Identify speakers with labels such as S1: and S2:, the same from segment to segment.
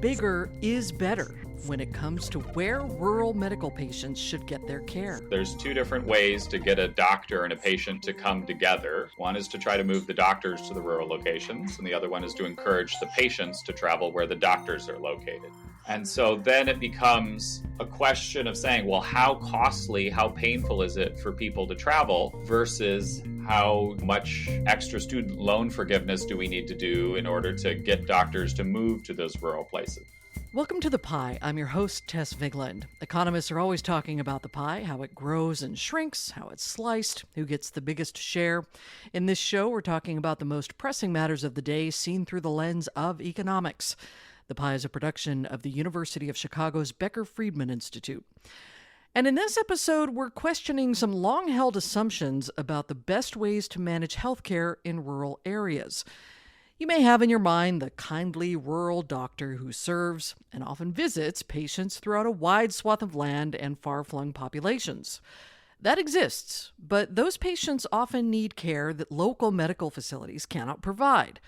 S1: bigger is better when it comes to where rural medical patients should get their care.
S2: There's two different ways to get a doctor and a patient to come together. One is to try to move the doctors to the rural locations, and the other one is to encourage the patients to travel where the doctors are located. And so then it becomes a question of saying, well, how costly, how painful is it for people to travel versus how much extra student loan forgiveness do we need to do in order to get doctors to move to those rural places?
S1: Welcome to The Pie. I'm your host, Tess Vigland. Economists are always talking about the pie, how it grows and shrinks, how it's sliced, who gets the biggest share. In this show, we're talking about the most pressing matters of the day seen through the lens of economics. The Pie is a production of the University of Chicago's Becker-Friedman Institute. And in this episode, we're questioning some long-held assumptions about the best ways to manage healthcare in rural areas. You may have in your mind the kindly rural doctor who serves and often visits patients throughout a wide swath of land and far-flung populations. That exists, but those patients often need care that local medical facilities cannot provide.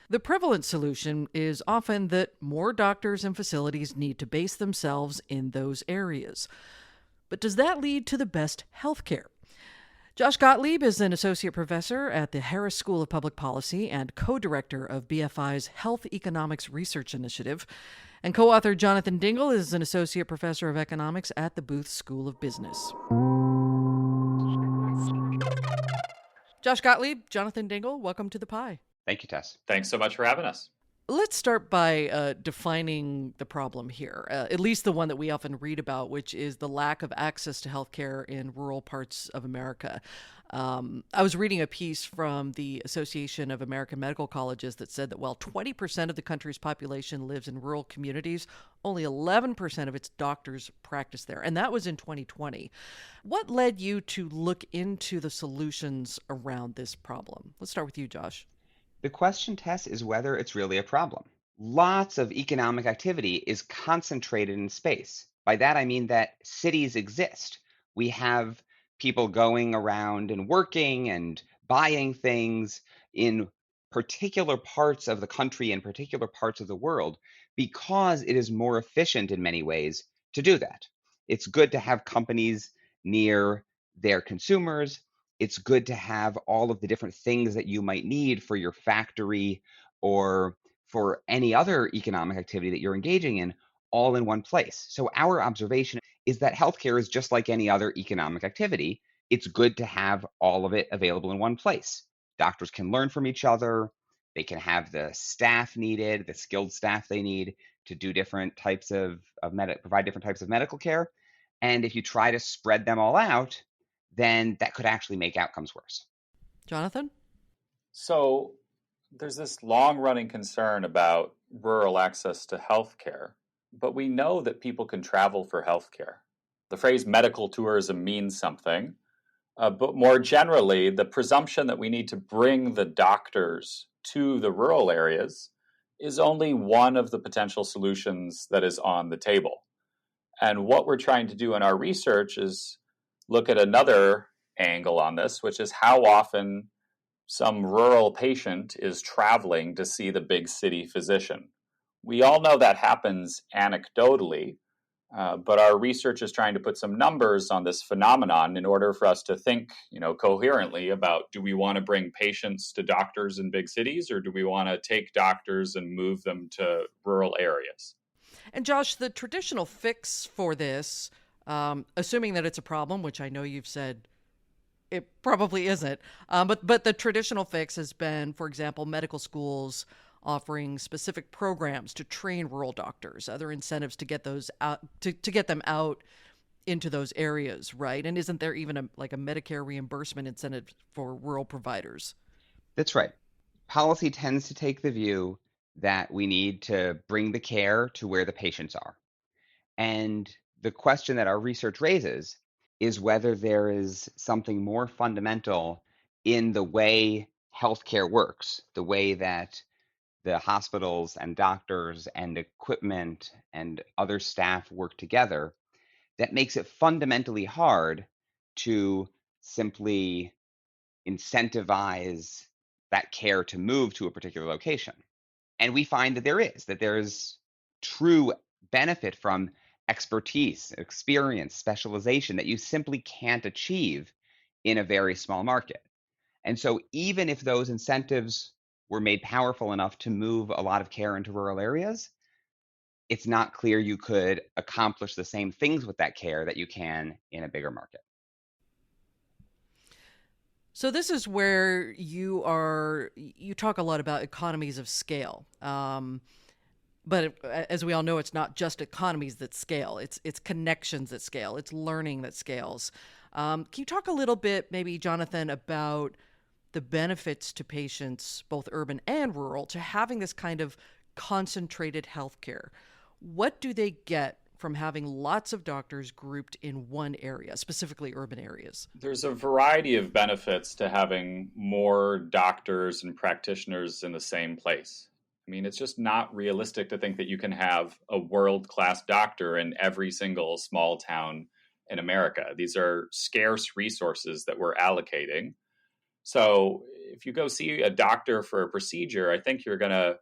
S1: The prevalent solution is often that more doctors and facilities need to base themselves in those areas. But does that lead to the best healthcare? Josh Gottlieb is an associate professor at the Harris School of Public Policy and co-director of BFI's Health Economics Research Initiative. And co-author Jonathan Dingel is an associate professor of economics at the Booth School of Business. Josh Gottlieb, Jonathan Dingel, welcome to The Pie.
S3: Thank you, Tess.
S2: Thanks so much for having us.
S1: Let's start by defining the problem here, at least the one that we often read about, which is the lack of access to healthcare in rural parts of America. I was reading a piece from the Association of American Medical Colleges that said that while 20% of the country's population lives in rural communities, only 11% of its doctors practice there. And that was in 2020. What led you to look into the solutions around this problem? Let's start with you, Josh.
S3: The question, Tess, is whether it's really a problem. Lots of economic activity is concentrated in space. By that, I mean that cities exist. We have people going around and working and buying things in particular parts of the country and particular parts of the world because it is more efficient in many ways to do that. It's good to have companies near their consumers. It's good to have all of the different things that you might need for your factory or for any other economic activity that you're engaging in all in one place. So our observation is that healthcare is just like any other economic activity. It's good to have all of it available in one place. Doctors can learn from each other. They can have the staff needed, the skilled staff they need to do different types provide different types of medical care. And if you try to spread them all out, then that could actually make outcomes worse.
S1: Jonathan?
S2: So there's this long-running concern about rural access to healthcare, but we know that people can travel for healthcare. The phrase medical tourism means something, but more generally, the presumption that we need to bring the doctors to the rural areas is only one of the potential solutions that is on the table. And what we're trying to do in our research is look at another angle on this, which is how often some rural patient is traveling to see the big city physician. We all know that happens anecdotally, but our research is trying to put some numbers on this phenomenon in order for us to think, coherently about, do we want to bring patients to doctors in big cities, or do we want to take doctors and move them to rural areas?
S1: And Josh, the traditional fix for this, assuming that it's a problem, which I know you've said it probably isn't, but the traditional fix has been, for example, medical schools offering specific programs to train rural doctors, other incentives to get those out, to get them out into those areas, right? And isn't there even a Medicare reimbursement incentive for rural providers?
S3: That's right. Policy tends to take the view that we need to bring the care to where the patients are. And the question that our research raises is whether there is something more fundamental in the way healthcare works, the way that the hospitals and doctors and equipment and other staff work together, that makes it fundamentally hard to simply incentivize that care to move to a particular location. And we find that there is true benefit from expertise, experience, specialization that you simply can't achieve in a very small market. And so, even if those incentives were made powerful enough to move a lot of care into rural areas, it's not clear you could accomplish the same things with that care that you can in a bigger market.
S1: So this is where you talk a lot about economies of scale. But as we all know, it's not just economies that scale. It's connections that scale. It's learning that scales. Can you talk a little bit, maybe, Jonathan, about the benefits to patients, both urban and rural, to having this kind of concentrated healthcare? What do they get from having lots of doctors grouped in one area, specifically urban areas?
S2: There's a variety of benefits to having more doctors and practitioners in the same place. I mean, it's just not realistic to think that you can have a world class doctor in every single small town in America. These are scarce resources that we're allocating. So, if you go see a doctor for a procedure, I think you're going to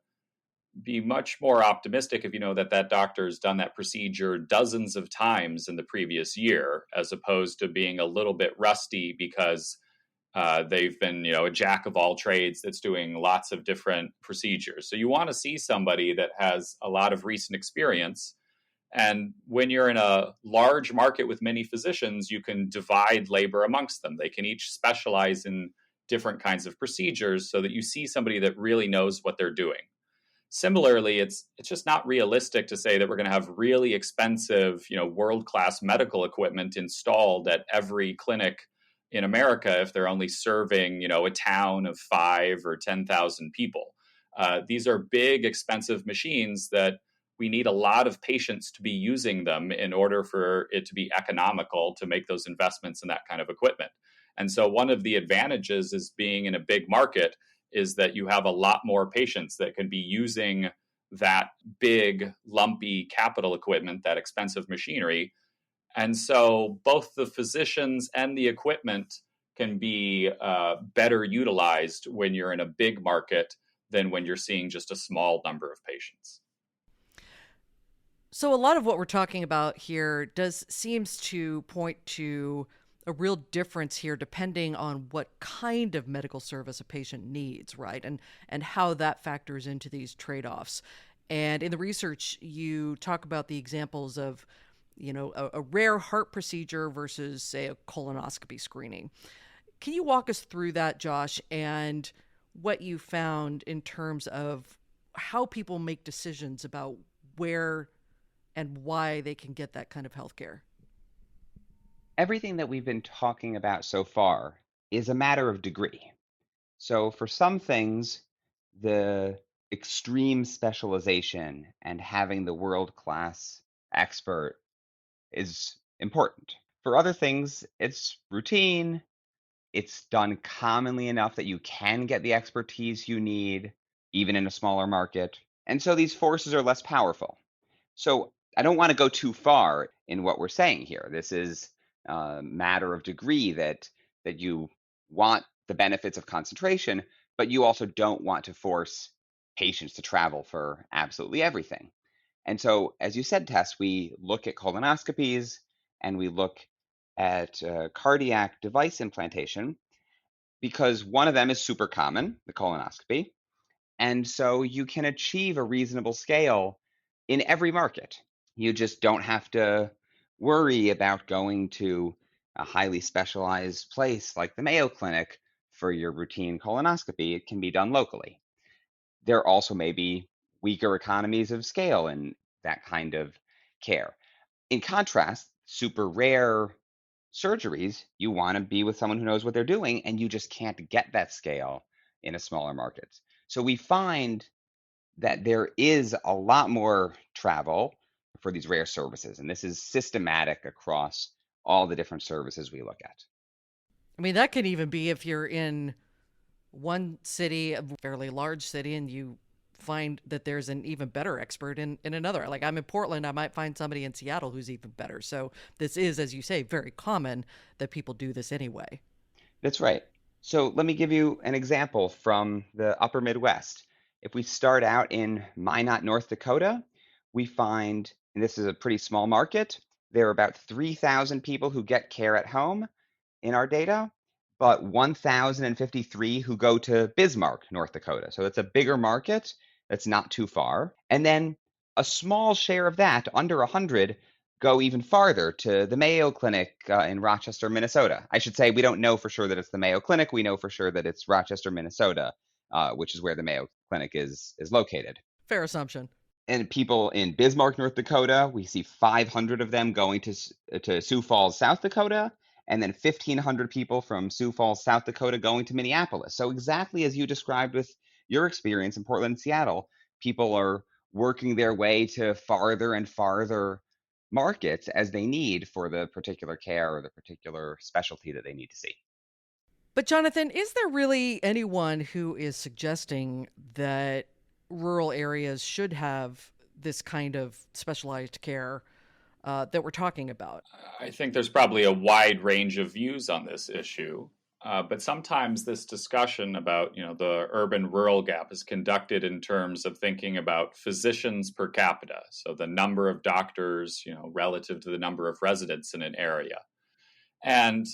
S2: be much more optimistic if you know that that doctor's done that procedure dozens of times in the previous year, as opposed to being a little bit rusty because they've been, a jack of all trades that's doing lots of different procedures. So you want to see somebody that has a lot of recent experience. And when you're in a large market with many physicians, you can divide labor amongst them. They can each specialize in different kinds of procedures so that you see somebody that really knows what they're doing. Similarly, it's just not realistic to say that we're going to have really expensive, world-class medical equipment installed at every clinic in America if they're only serving, a town of 5 or 10,000 people. These are big, expensive machines that we need a lot of patients to be using them in order for it to be economical to make those investments in that kind of equipment. And so one of the advantages is being in a big market is that you have a lot more patients that can be using that big, lumpy capital equipment, that expensive machinery. And so both the physicians and the equipment can be better utilized when you're in a big market than when you're seeing just a small number of patients.
S1: So a lot of what we're talking about here seems to point to a real difference here depending on what kind of medical service a patient needs, right? And how that factors into these trade-offs. And in the research, you talk about the examples of, a rare heart procedure versus, say, a colonoscopy screening. Can you walk us through that, Josh, and what you found in terms of how people make decisions about where and why they can get that kind of health care?
S3: Everything that we've been talking about so far is a matter of degree. So, for some things, the extreme specialization and having the world class expert is important. For other things, it's routine, it's done commonly enough that you can get the expertise you need, even in a smaller market. And so these forces are less powerful. So I don't want to go too far in what we're saying here. This is a matter of degree that you want the benefits of concentration, but you also don't want to force patients to travel for absolutely everything. And so, as you said, Tess, we look at colonoscopies and we look at cardiac device implantation because one of them is super common, the colonoscopy. And so you can achieve a reasonable scale in every market. You just don't have to worry about going to a highly specialized place like the Mayo Clinic for your routine colonoscopy. It can be done locally. There also may be weaker economies of scale in that kind of care. In contrast, super rare surgeries, you want to be with someone who knows what they're doing, and you just can't get that scale in a smaller market. So we find that there is a lot more travel for these rare services, and this is systematic across all the different services we look at.
S1: I mean, that could even be if you're in one city, a fairly large city, and you find that there's an even better expert in another. Like I'm in Portland, I might find somebody in Seattle who's even better. So this is, as you say, very common that people do this anyway.
S3: That's right. So let me give you an example from the upper Midwest. If we start out in Minot, North Dakota, we find, and this is a pretty small market, there are about 3,000 people who get care at home in our data, but 1,053 who go to Bismarck, North Dakota. So it's a bigger market that's not too far. And then a small share of that, under 100, go even farther to the Mayo Clinic in Rochester, Minnesota. I should say we don't know for sure that it's the Mayo Clinic. We know for sure that it's Rochester, Minnesota, which is where the Mayo Clinic is located.
S1: Fair assumption.
S3: And people in Bismarck, North Dakota, we see 500 of them going to Sioux Falls, South Dakota, and then 1,500 people from Sioux Falls, South Dakota going to Minneapolis. So exactly as you described with your experience in Portland and Seattle, people are working their way to farther and farther markets as they need for the particular care or the particular specialty that they need to see.
S1: But Jonathan, is there really anyone who is suggesting that rural areas should have this kind of specialized care that we're talking about?
S2: I think there's probably a wide range of views on this issue. But sometimes this discussion about, the urban-rural gap is conducted in terms of thinking about physicians per capita, so the number of doctors, relative to the number of residents in an area. And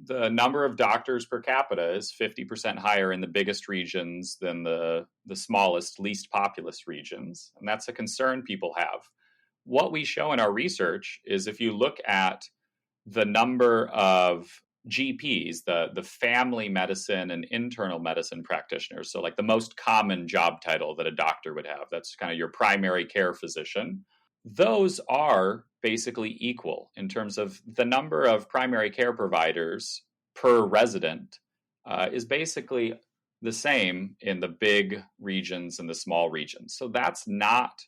S2: the number of doctors per capita is 50% higher in the biggest regions than the smallest, least populous regions. And that's a concern people have. What we show in our research is if you look at the number of GPs, the family medicine and internal medicine practitioners, so like the most common job title that a doctor would have, that's kind of your primary care physician, those are basically equal in terms of the number of primary care providers per resident is basically the same in the big regions and the small regions. So that's not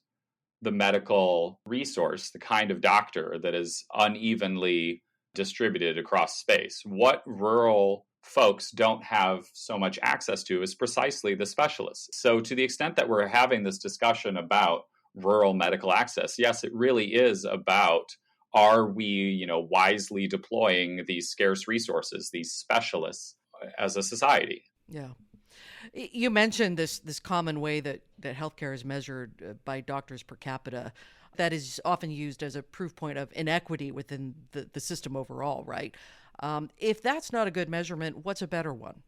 S2: the medical resource, the kind of doctor that is unevenly distributed across space. What rural folks don't have so much access to is precisely the specialists. So to the extent that we're having this discussion about rural medical access, yes, it really is about, are we, wisely deploying these scarce resources, these specialists as a society?
S1: Yeah. You mentioned this common way that healthcare is measured by doctors per capita. That is often used as a proof point of inequity within the system overall, right? If that's not a good measurement, what's a better one?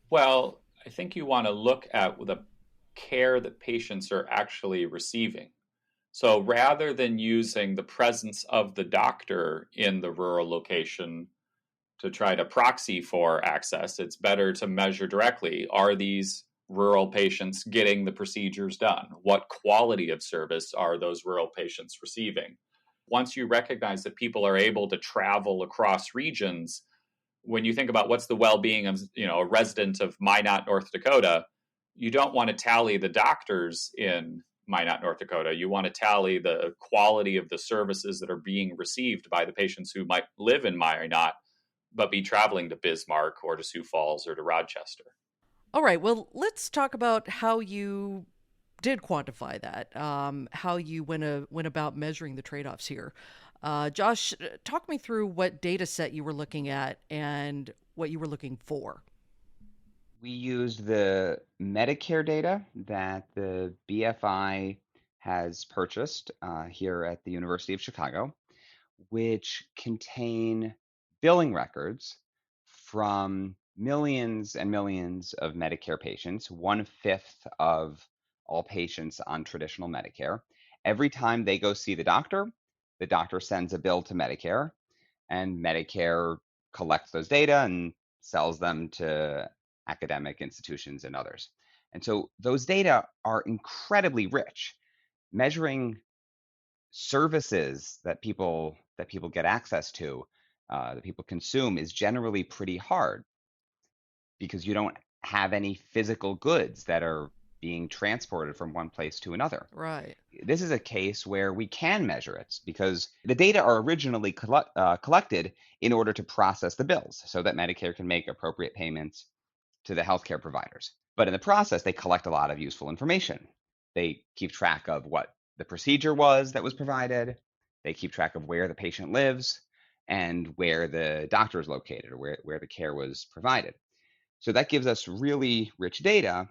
S2: Well, I think you want to look at the care that patients are actually receiving. So rather than using the presence of the doctor in the rural location to try to proxy for access, it's better to measure directly, are these rural patients getting the procedures done? What quality of service are those rural patients receiving? Once you recognize that people are able to travel across regions, when you think about what's the well-being of a resident of Minot, North Dakota, you don't want to tally the doctors in Minot, North Dakota. You want to tally the quality of the services that are being received by the patients who might live in Minot but be traveling to Bismarck or to Sioux Falls or to Rochester.
S1: All right, well, let's talk about how you did quantify that, how you went about measuring the trade-offs here. Josh, talk me through what data set you were looking at and what you were looking for.
S3: We used the Medicare data that the BFI has purchased here at the University of Chicago, which contain billing records from millions and millions of Medicare patients, 1/5 of all patients on traditional Medicare. Every time they go see the doctor sends a bill to Medicare, and Medicare collects those data and sells them to academic institutions and others. And so those data are incredibly rich, measuring services that people get access to, that people consume, is generally pretty hard because you don't have any physical goods that are being transported from one place to another.
S1: Right.
S3: This is a case where we can measure it because the data are originally collected in order to process the bills so that Medicare can make appropriate payments to the healthcare providers. But in the process, they collect a lot of useful information. They keep track of what the procedure was that was provided. They keep track of where the patient lives and where the doctor is located or where the care was provided. So that gives us really rich data,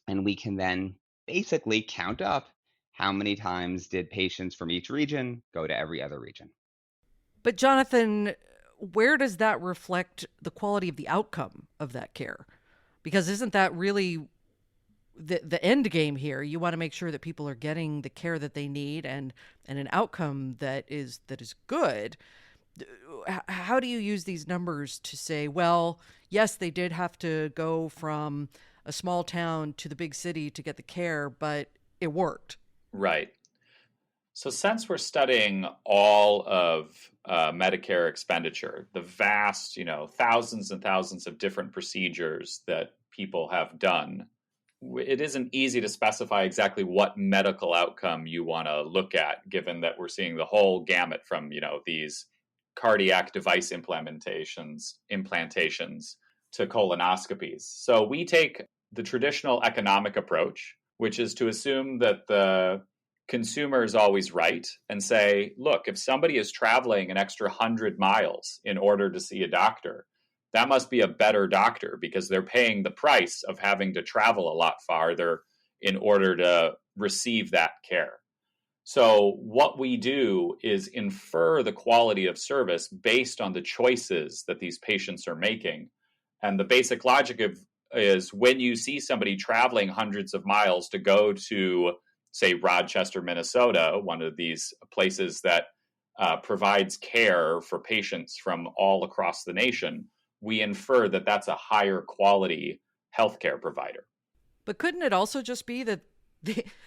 S3: and we can then basically count up How many times did patients from each region go to every other region?
S1: But Jonathan, where does that reflect the quality of the outcome of that care? Because isn't that really the end game here? You want to make sure that people are getting the care that they need and an outcome that is good. How do you use these numbers to say, well, yes, they did have to go from a small town to the big city to get the care, but it worked?
S2: Right. So, since we're studying all of Medicare expenditure, the vast, thousands and thousands of different procedures that people have done, it isn't easy to specify exactly what medical outcome you want to look at, given that we're seeing the whole gamut from, these cardiac device implantations to colonoscopies. So, we take the traditional economic approach, which is to assume that the consumer is always right and say, look, if somebody is traveling an extra 100 miles in order to see a doctor, that must be a better doctor because they're paying the price of having to travel a lot farther in order to receive that care. So, what we do is infer the quality of service based on the choices that these patients are making. And the basic logic is when you see somebody traveling hundreds of miles to go to, say, Rochester, Minnesota, one of these places that provides care for patients from all across the nation, we infer that that's a higher quality healthcare provider.
S1: But couldn't it also just be that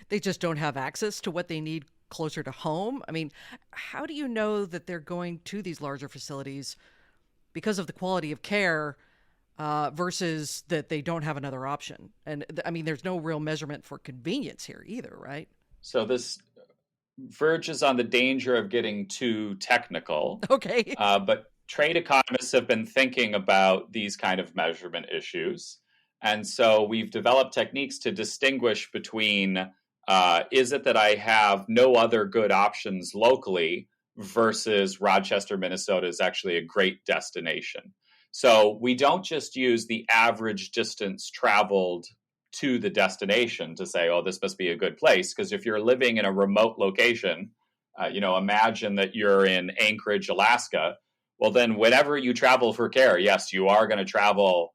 S1: they just don't have access to what they need closer to home? I mean, how do you know that they're going to these larger facilities because of the quality of care versus that they don't have another option? And I mean, there's no real measurement for convenience here either, right?
S2: So this verges on the danger of getting too technical,
S1: Okay.
S2: but trade economists have been thinking about these kind of measurement issues. And so we've developed techniques to distinguish between is it that I have no other good options locally versus Rochester, Minnesota is actually a great destination. So we don't just use the average distance traveled to the destination to say, oh, this must be a good place. Because if you're living in a remote location, imagine that you're in Anchorage, Alaska. Well, then whenever you travel for care, yes, you are going to travel,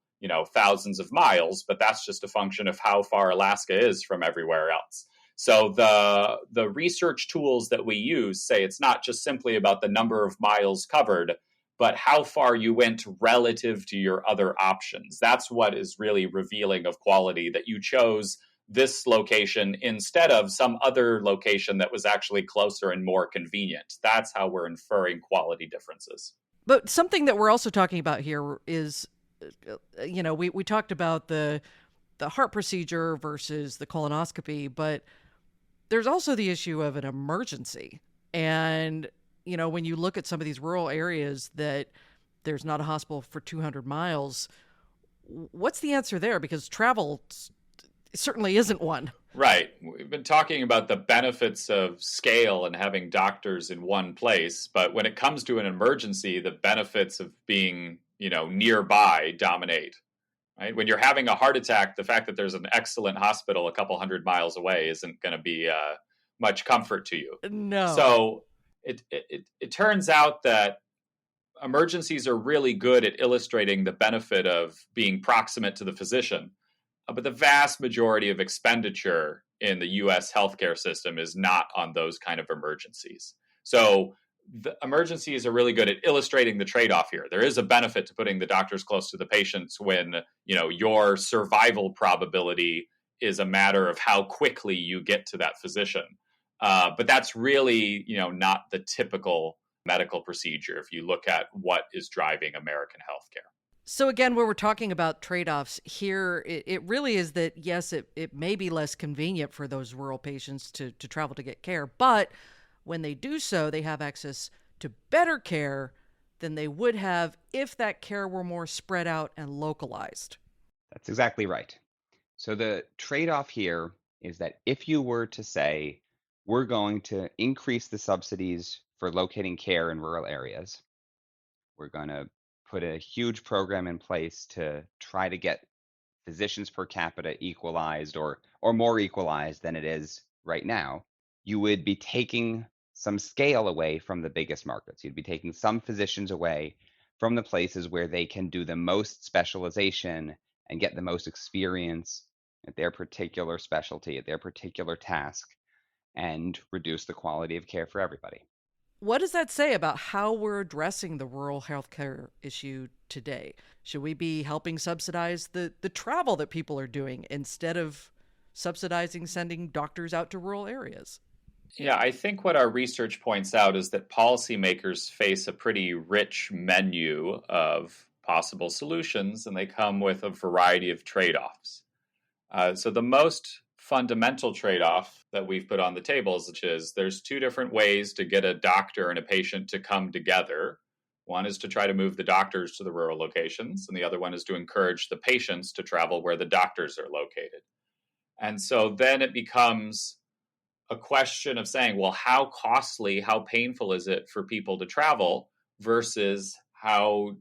S2: thousands of miles, but that's just a function of how far Alaska is from everywhere else. So the research tools that we use say it's not just simply about the number of miles covered, but how far you went relative to your other options. That's what is really revealing of quality, that you chose this location instead of some other location that was actually closer and more convenient. That's how we're inferring quality differences.
S1: But something that we're also talking about here is, we talked about the heart procedure versus the colonoscopy, but there's also the issue of an emergency. And, when you look at some of these rural areas that there's not a hospital for 200 miles, what's the answer there? Because travel certainly isn't one.
S2: Right. We've been talking about the benefits of scale and having doctors in one place, but when it comes to an emergency, the benefits of being, nearby dominate. Right? When you're having a heart attack, the fact that there's an excellent hospital a couple 100 miles away isn't going to be much comfort to you.
S1: No.
S2: So it turns out that emergencies are really good at illustrating the benefit of being proximate to the physician. But the vast majority of expenditure in the US healthcare system is not on those kind of emergencies. So the emergencies are really good at illustrating the trade-off here. There is a benefit to putting the doctors close to the patients when, your survival probability is a matter of how quickly you get to that physician. But that's really, not the typical medical procedure if you look at what is driving American healthcare.
S1: So again, where we're talking about trade-offs here, it really is that, yes, it may be less convenient for those rural patients to travel to get care, but when they do so, they have access to better care than they would have if that care were more spread out and localized.
S3: That's exactly right. So the trade-off here is that if you were to say, we're going to increase the subsidies for locating care in rural areas, we're going to put a huge program in place to try to get physicians per capita equalized or more equalized than it is right now, you would be taking some scale away from the biggest markets. You'd be taking some physicians away from the places where they can do the most specialization and get the most experience at their particular specialty, at their particular task, and reduce the quality of care for everybody.
S1: What does that say about how we're addressing the rural healthcare issue today? Should we be helping subsidize the travel that people are doing instead of subsidizing sending doctors out to rural areas?
S2: Yeah, I think what our research points out is that policymakers face a pretty rich menu of possible solutions, and they come with a variety of trade offs. So, the most fundamental trade off that we've put on the table is there's two different ways to get a doctor and a patient to come together. One is to try to move the doctors to the rural locations, and the other one is to encourage the patients to travel where the doctors are located. And so then it becomes a question of saying, well, how costly, how painful is it for people to travel versus how,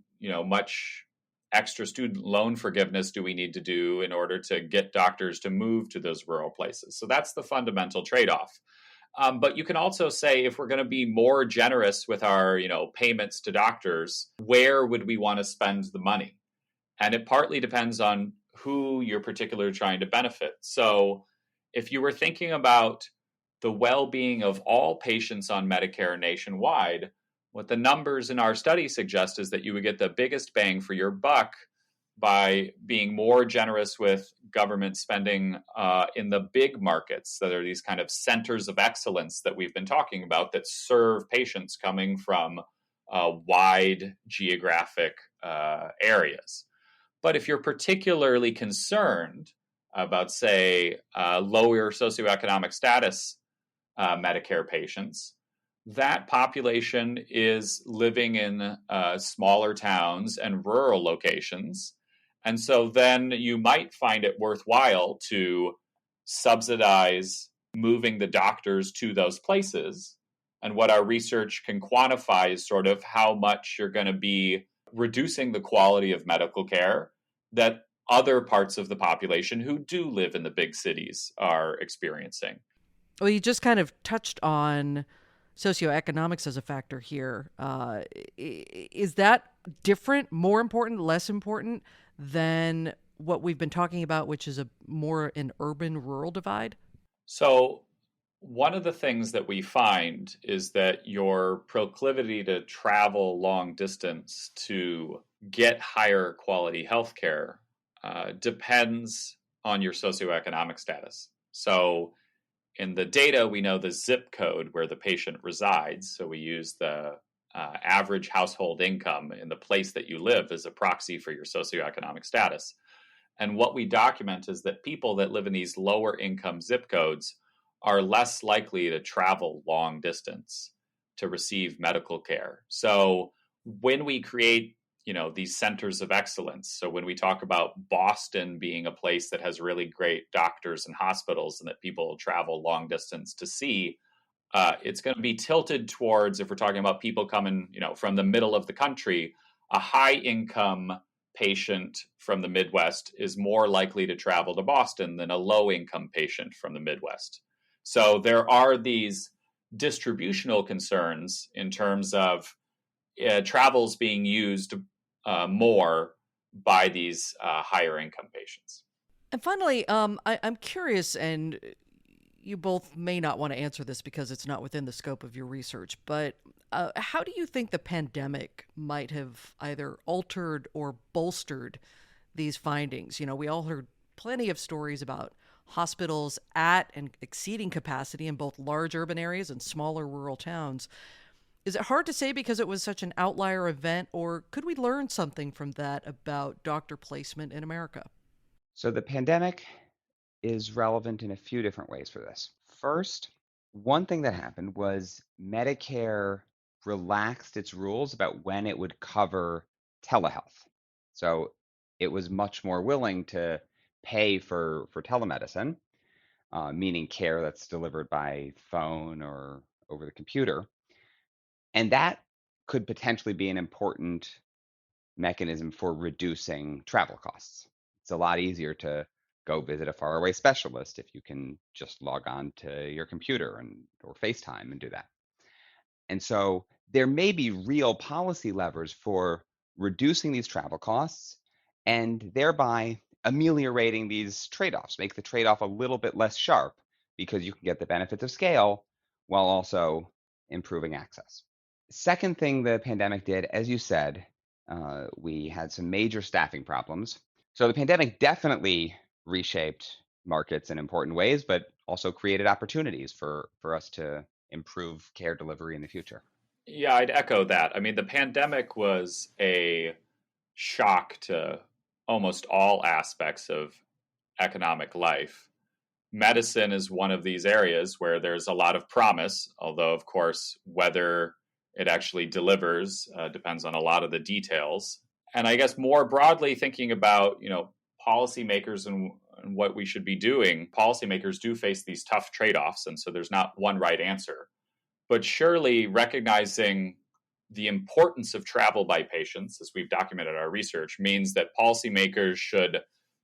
S2: much extra student loan forgiveness do we need to do in order to get doctors to move to those rural places? So that's the fundamental trade-off. But you can also say if we're going to be more generous with our, payments to doctors, where would we want to spend the money? And it partly depends on who you're particularly trying to benefit. So if you were thinking about the well-being of all patients on Medicare nationwide, what the numbers in our study suggest is that you would get the biggest bang for your buck by being more generous with government spending in the big markets that are these kind of centers of excellence that we've been talking about that serve patients coming from wide geographic areas. But if you're particularly concerned about, say, lower socioeconomic status Medicare patients, that population is living in smaller towns and rural locations. And so then you might find it worthwhile to subsidize moving the doctors to those places. And what our research can quantify is sort of how much you're going to be reducing the quality of medical care that other parts of the population who do live in the big cities are experiencing.
S1: Well, you just kind of touched on socioeconomics as a factor here. Is that different, more important, less important than what we've been talking about, which is a more an urban-rural divide?
S2: So, one of the things that we find is that your proclivity to travel long distance to get higher quality healthcare depends on your socioeconomic status. So, in the data, we know the zip code where the patient resides. So we use the average household income in the place that you live as a proxy for your socioeconomic status. And what we document is that people that live in these lower income zip codes are less likely to travel long distance to receive medical care. So when we create these centers of excellence. So when we talk about Boston being a place that has really great doctors and hospitals and that people travel long distance to see, it's going to be tilted towards, if we're talking about people coming, from the middle of the country, a high income patient from the Midwest is more likely to travel to Boston than a low income patient from the Midwest. So there are these distributional concerns in terms of travels being used more by these higher income patients.
S1: And finally, I'm curious, and you both may not want to answer this because it's not within the scope of your research, but how do you think the pandemic might have either altered or bolstered these findings? We all heard plenty of stories about hospitals at and exceeding capacity in both large urban areas and smaller rural towns. Is it hard to say because it was such an outlier event, or could we learn something from that about doctor placement in America?
S3: So the pandemic is relevant in a few different ways for this. First, one thing that happened was Medicare relaxed its rules about when it would cover telehealth. So it was much more willing to pay for telemedicine, meaning care that's delivered by phone or over the computer. And that could potentially be an important mechanism for reducing travel costs. It's a lot easier to go visit a faraway specialist if you can just log on to your computer or FaceTime and do that. And so there may be real policy levers for reducing these travel costs and thereby ameliorating these trade-offs, make the trade-off a little bit less sharp because you can get the benefits of scale while also improving access. Second thing the pandemic did, as you said, we had some major staffing problems. So the pandemic definitely reshaped markets in important ways, but also created opportunities for us to improve care delivery in the future.
S2: Yeah, I'd echo that. I mean, the pandemic was a shock to almost all aspects of economic life. Medicine is one of these areas where there's a lot of promise, although, of course, whether it actually delivers depends on a lot of the details. And I guess more broadly thinking about, policymakers and what we should be doing, policymakers do face these tough trade-offs, and so there's not one right answer. But surely recognizing the importance of travel by patients, as we've documented our research, means that policymakers should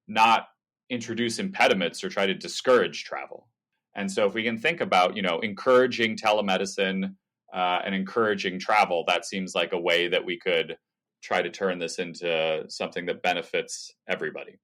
S2: not introduce impediments or try to discourage travel. And so if we can think about, encouraging telemedicine and encouraging travel, that seems like a way that we could try to turn this into something that benefits everybody.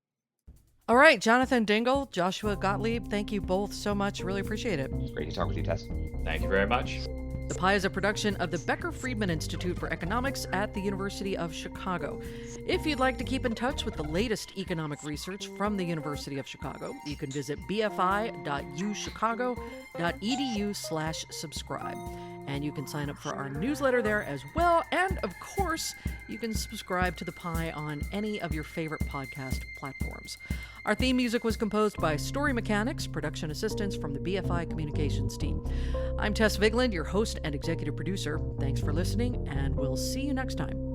S1: All right, Jonathan Dingel, Joshua Gottlieb, thank you both so much. Really appreciate it.
S3: It's great to talk with you, Tess.
S2: Thank you very much.
S1: The Pie is a production of the Becker-Friedman Institute for Economics at the University of Chicago. If you'd like to keep in touch with the latest economic research from the University of Chicago, you can visit bfi.uchicago.edu/subscribe. And you can sign up for our newsletter there as well. And of course, you can subscribe to The Pie on any of your favorite podcast platforms. Our theme music was composed by Story Mechanics, production assistance from the BFI Communications team. I'm Tess Vigland, your host and executive producer. Thanks for listening, and we'll see you next time.